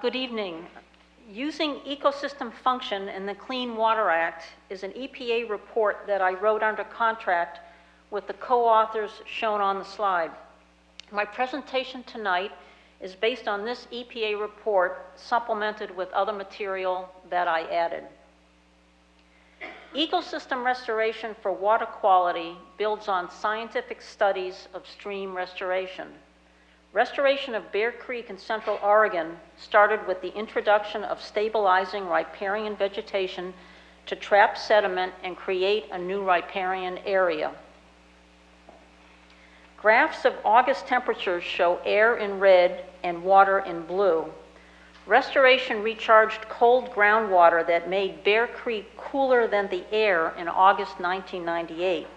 Good evening. Using ecosystem function in the Clean Water Act is an EPA report that I wrote under contract with the co-authors shown on the slide. My presentation tonight is based on this EPA report supplemented with other material that I added. Ecosystem restoration for water quality builds on scientific studies of stream restoration. Restoration of Bear Creek in Central Oregon started with the introduction of stabilizing riparian vegetation to trap sediment and create a new riparian area. Graphs of August temperatures show air in red and water in blue. Restoration recharged cold groundwater that made Bear Creek cooler than the air in August 1998.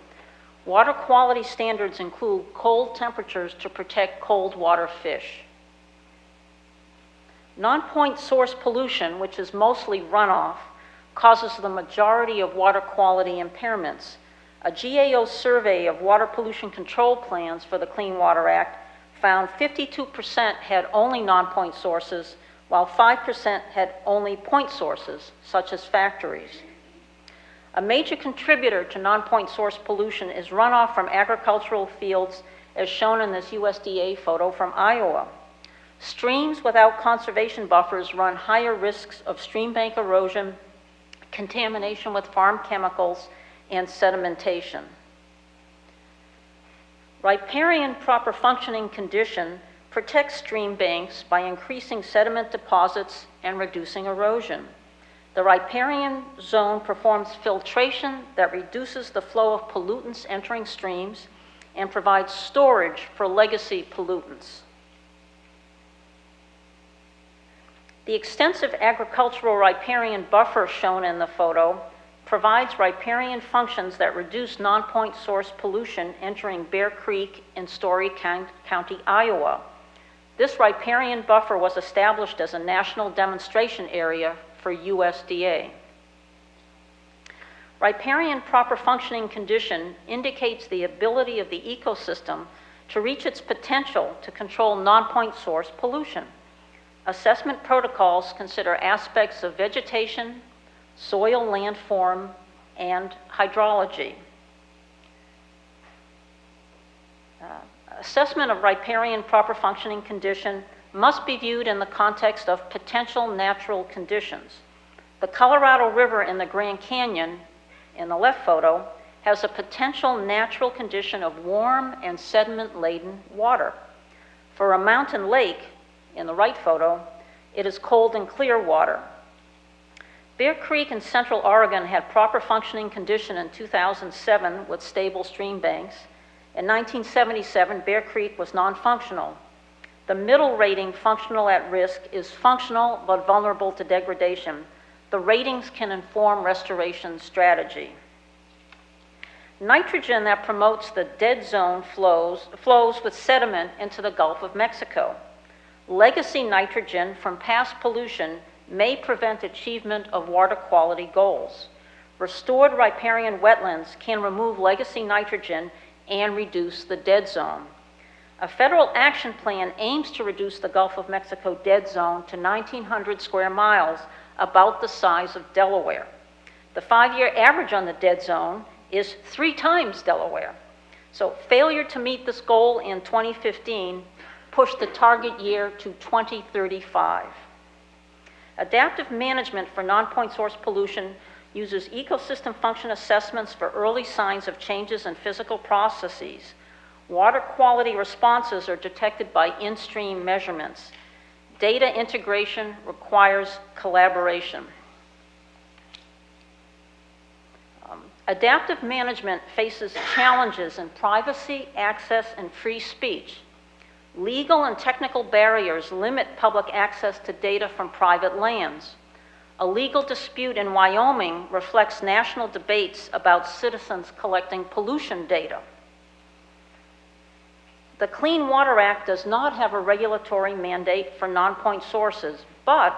Water quality standards include cold temperatures to protect cold water fish. Non-point source pollution, which is mostly runoff, causes the majority of water quality impairments. A GAO survey of water pollution control plans for the Clean Water Act found 52% had only non-point sources, while 5% had only point sources, such as factories. A major contributor to non-point source pollution is runoff from agricultural fields, as shown in this USDA photo from Iowa. Streams without conservation buffers run higher risks of stream bank erosion, contamination with farm chemicals, and sedimentation. Riparian proper functioning condition protects stream banks by increasing sediment deposits and reducing erosion. The riparian zone performs filtration that reduces the flow of pollutants entering streams and provides storage for legacy pollutants. The extensive agricultural riparian buffer shown in the photo provides riparian functions that reduce non-point source pollution entering Bear Creek in Story County, Iowa. This riparian buffer was established as a national demonstration area for USDA. Riparian proper functioning condition indicates the ability of the ecosystem to reach its potential to control non-point source pollution. Assessment protocols consider aspects of vegetation, soil landform, and hydrology. Assessment of riparian proper functioning condition must be viewed in the context of potential natural conditions. The Colorado River in the Grand Canyon, in the left photo, has a potential natural condition of warm and sediment-laden water. For a mountain lake, in the right photo, it is cold and clear water. Bear Creek in Central Oregon had proper functioning condition in 2007 with stable stream banks. In 1977, Bear Creek was non-functional. The middle rating, functional at risk, is functional but vulnerable to degradation. The ratings can inform restoration strategy. Nitrogen that promotes the dead zone flows with sediment into the Gulf of Mexico. Legacy nitrogen from past pollution may prevent achievement of water quality goals. Restored riparian wetlands can remove legacy nitrogen and reduce the dead zone. A federal action plan aims to reduce the Gulf of Mexico dead zone to 1,900 square miles, about the size of Delaware. The 5-year average on the dead zone is 3 times Delaware. So failure to meet this goal in 2015 pushed the target year to 2035. Adaptive management for non-point source pollution uses ecosystem function assessments for early signs of changes in physical processes. Water quality responses are detected by in-stream measurements. Data integration requires collaboration. Adaptive management faces challenges in privacy, access, and free speech. Legal and technical barriers limit public access to data from private lands. A legal dispute in Wyoming reflects national debates about citizens collecting pollution data. The Clean Water Act does not have a regulatory mandate for non-point sources, but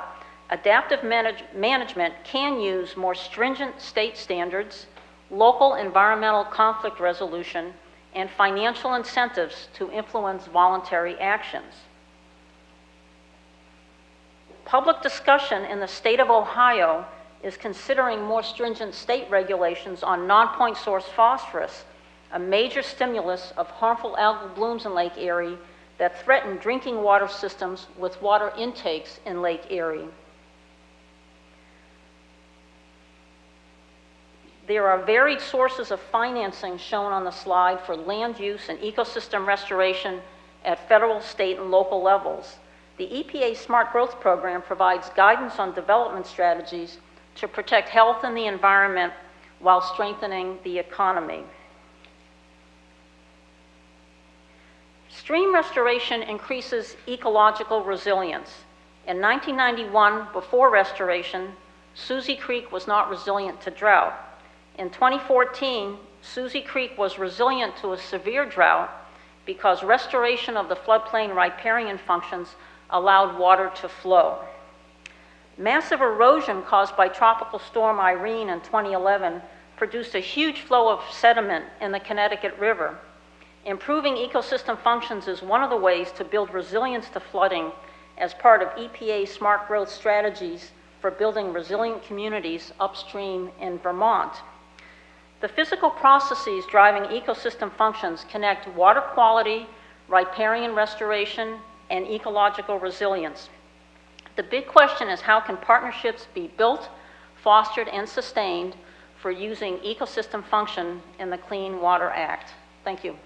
adaptive management can use more stringent state standards, local environmental conflict resolution, and financial incentives to influence voluntary actions. Public discussion in the state of Ohio is considering more stringent state regulations on non-point source phosphorus, a major stimulus of harmful algal blooms in Lake Erie that threaten drinking water systems with water intakes in Lake Erie. There are varied sources of financing shown on the slide for land use and ecosystem restoration at federal, state, and local levels. The EPA Smart Growth Program provides guidance on development strategies to protect health and the environment while strengthening the economy. Stream restoration increases ecological resilience. In 1991, before restoration, Susie Creek was not resilient to drought. In 2014, Susie Creek was resilient to a severe drought because restoration of the floodplain riparian functions allowed water to flow. Massive erosion caused by Tropical Storm Irene in 2011 produced a huge flow of sediment in the Connecticut River. Improving ecosystem functions is one of the ways to build resilience to flooding as part of EPA's smart growth strategies for building resilient communities upstream in Vermont. The physical processes driving ecosystem functions connect water quality, riparian restoration, and ecological resilience. The big question is, how can partnerships be built, fostered, and sustained for using ecosystem function in the Clean Water Act? Thank you.